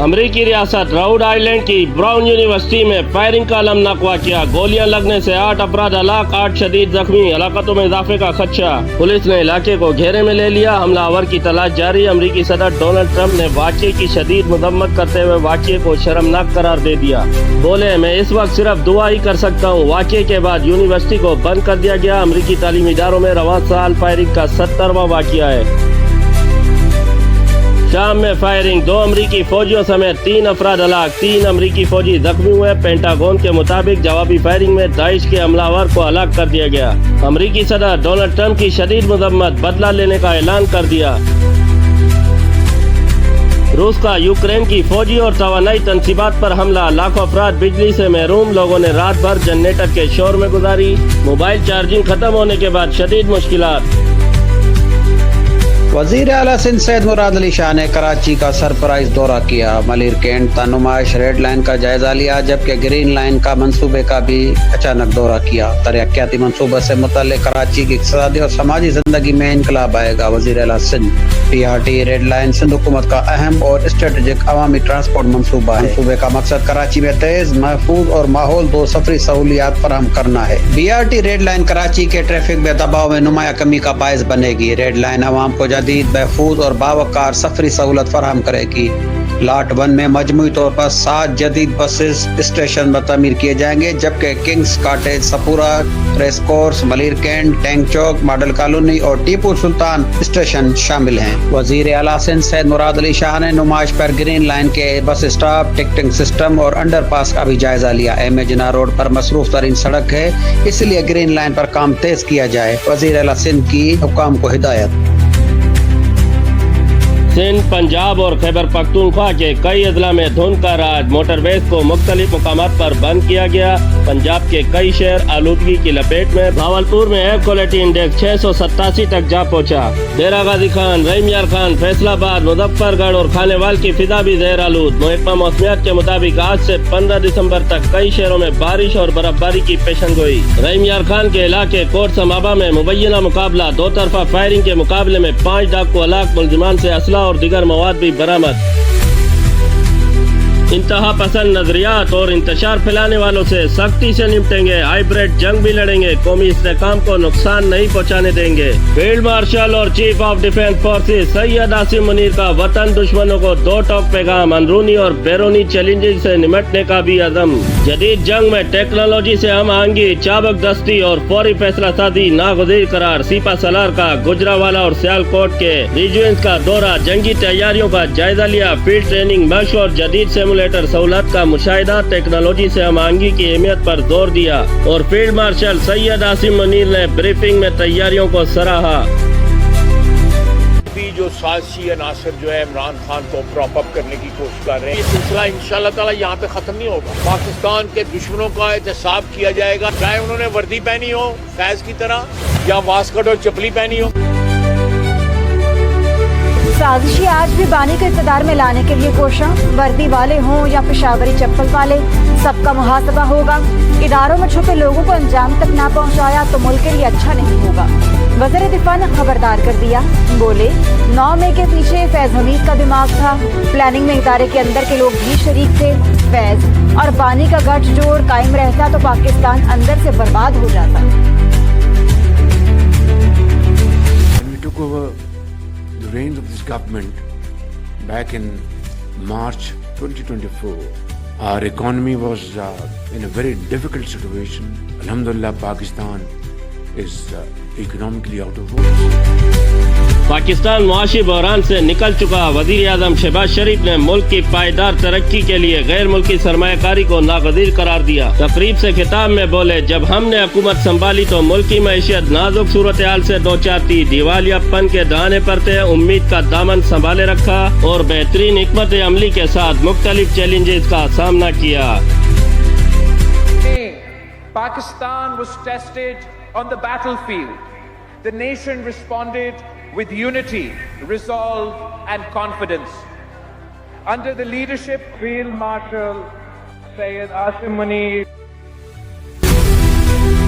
امریکی ریاست road island کی براؤن یونیورسٹی میں فائرنگ کا المناک واقعہ، گولیاں لگنے سے 8 افراد ہلاک، 8 شدید زخمی، ہلاکتوں میں اضافے کا خدشہ، پولیس نے علاقے کو گھیرے میں لے لیا، حملہ آور کی تلاش جاری۔ امریکی صدر ڈونلڈ ٹرمپ نے واقعے کی شدید مذمت کرتے ہوئے واقعے کو شرمناک قرار دے دیا، بولے میں اس وقت صرف دعا ہی کر سکتا ہوں۔ واقعے کے بعد یونیورسٹی کو بند کر دیا گیا۔ امریکی تعلیمی اداروں میں رواں سال فائرنگ کا 70واں واقعہ ہے۔ شام میں فائرنگ، 2 امریکی فوجیوں سمیت 3 افراد ہلاک، 3 امریکی فوجی زخمی ہوئے۔ پینٹاگون کے مطابق جوابی فائرنگ میں داعش کے حملہ آور کو ہلاک کر دیا گیا۔ امریکی صدر ڈونلڈ ٹرمپ کی شدید مذمت، بدلہ لینے کا اعلان کر دیا۔ روس کا یوکرین کی فوجی اور توانائی تنصیبات پر حملہ، لاکھوں افراد بجلی سے محروم، لوگوں نے رات بھر جنریٹر کے شور میں گزاری۔ موبائل چارجنگ ختم ہونے کے بعد شدید مشکلات۔ وزیر اعلیٰ سندھ سید مراد علی شاہ نے کراچی کا سرپرائز دورہ کیا، ملیر کینٹ تا نمائش ریڈ لائن کا جائزہ لیا، جبکہ گرین لائن کا منصوبے کا بھی اچانک دورہ کیا۔ ترقیاتی منصوبے سے متعلق کراچی کی اقتصادی اور سماجی زندگی میں انقلاب آئے گا، وزیر اعلیٰ Sindh. PRT red line Sindh حکومت کا اہم اور اسٹریٹجک عوامی ٹرانسپورٹ منصوبہ ہے۔ منصوبے کا مقصد کراچی میں تیز، محفوظ اور ماحول دو سفری سہولیات فراہم کرنا ہے۔ BRT ریڈ لائن کراچی کے ٹریفک میں دباؤ میں نمایاں کمی کا باعث بنے گی۔ ریڈ لائن عوام کو جدید، محفوظ اور باوقار سفری سہولت فراہم کرے گی۔ لاٹ 1 میں مجموعی طور پر 7 جدید بسز اسٹیشن میں تعمیر کیے جائیں گے، جبکہ کنگز کاٹیج، سپورہ، race course, Malir cantt, tank chowk, model colony اور ٹیپو سلطان اسٹیشن شامل ہیں۔ وزیر اعلیٰ سندھ سید مراد علی شاہ نے نمائش پر گرین لائن کے بس اسٹاپ، ٹکٹنگ سسٹم اور انڈر پاس کا بھی جائزہ لیا۔ ایم اے جناح روڈ پر مصروف ترین سڑک ہے، اس لیے گرین لائن پر کام تیز کیا جائے، وزیر اعلیٰ سندھ کی حکام کو ہدایت۔ سندھ، پنجاب اور خیبر پختونخوا کے کئی اضلاع میں دھند کا راج، موٹر ویز کو مختلف مقامات پر بند کیا گیا۔ پنجاب کے کئی شہر آلودگی کی لپیٹ میں، بھاولپور میں ایئر کوالٹی انڈیکس 687 تک جا پہنچا۔ ڈیرہ غازی خان، رحیم یار خان، فیصل آباد، مظفر گڑھ اور کھانے وال کی فضا بھی زہر آلود۔ محکمہ موسمیات کے مطابق آج سے 15 دسمبر تک کئی شہروں میں بارش اور برف باری کی پیشن گوئی۔ رحیم یار خان کے علاقے کوٹ سمابا میں مبینہ مقابلہ، 2 طرفہ فائرنگ کے مقابلے میں 5 ڈاکو ہلاک، ملزمان سے اسلحہ اور دیگر مواد بھی برآمد۔ انتہا پسند نظریات اور انتشار پھیلانے والوں سے سختی سے نمٹیں گے، ہائیبریڈ جنگ بھی لڑیں گے، قومی استحکام کو نقصان نہیں پہنچانے دیں گے۔ فیلڈ مارشل اور chief of defence forces Syed Asim Munir کا وطن دشمنوں کو 2 ٹوک پیغام، اندرونی اور بیرونی چیلنجز سے نمٹنے کا بھی عزم۔ جدید جنگ میں ٹیکنالوجی سے ہم آہنگی، چابک دستی اور فوری فیصلہ سازی ناگزیر قرار۔ سپہ سالار کا گجرانوالہ اور سیالکوٹ کے ریجنز کا دورہ، جنگی تیاریوں کا جائزہ لیا، فیلڈ ٹریننگ، مشق اور جدید سیمولیٹر سہولت کا مشاہدہ، ٹیکنالوجی سے ہم آہنگی کی اہمیت پر زور دیا، اور فیلڈ مارشل سید عاصم منیر نے بریفنگ میں تیاریوں کو سراہا۔ جو سازشی عناصر جو ہے عمران خان کو پراپ اپ کرنے کی کوشش کر رہے ہیں، یہ سلسلہ انشاءاللہ تعالی یہاں پہ ختم نہیں ہوگا۔ پاکستان کے دشمنوں کا احتساب کیا جائے گا، چاہے انہوں نے وردی پہنی ہو فیض کی طرح یا واسکٹ اور چپلی پہنی ہو۔ سازشی آج بھی بانی کو اقتدار میں لانے کے لیے کوشاں، وردی والے ہوں یا پشاوری چپل والے، سب کا محاسبہ ہوگا۔ اداروں میں چھپے لوگوں کو انجام تک نہ پہنچایا تو ملک کے لیے اچھا نہیں ہوگا۔ وزیر دفاع نے خبردار کر دیا، بولے 9 مئی کے پیچھے فیض حمید کا دماغ تھا، پلاننگ میں ادارے کے اندر کے لوگ بھی شریک تھے۔ فیض اور بانی کا گٹھ جوڑ قائم رہتا تو پاکستان اندر سے برباد ہو جاتا۔ The reins of this government back in March 2024, our economy was in a very difficult situation. Alhamdulillah, Pakistan is economically out of woods. Pakistan معاشی بحران سے نکل چکا، وزیر اعظم شہباز شریف نے ملک کی پائیدار ترقی کے لیے غیر ملکی سرمایہ کاری کو ناگزیر قرار دیا۔ تقریب سے خطاب میں بولے، جب ہم نے حکومت سنبھالی تو ملکی معیشت نازک صورتحال سے دوچار تھی، دیوالیہ پن کے دہانے پرتے امید کا دامن سنبھالے رکھا اور بہترین حکمت عملی کے ساتھ مختلف چیلنجز کا سامنا کیا۔ Pakistan was tested on the battlefield. The nation responded with unity, resolve and confidence. under the leadership of Field Marshal Syed Asim Munir.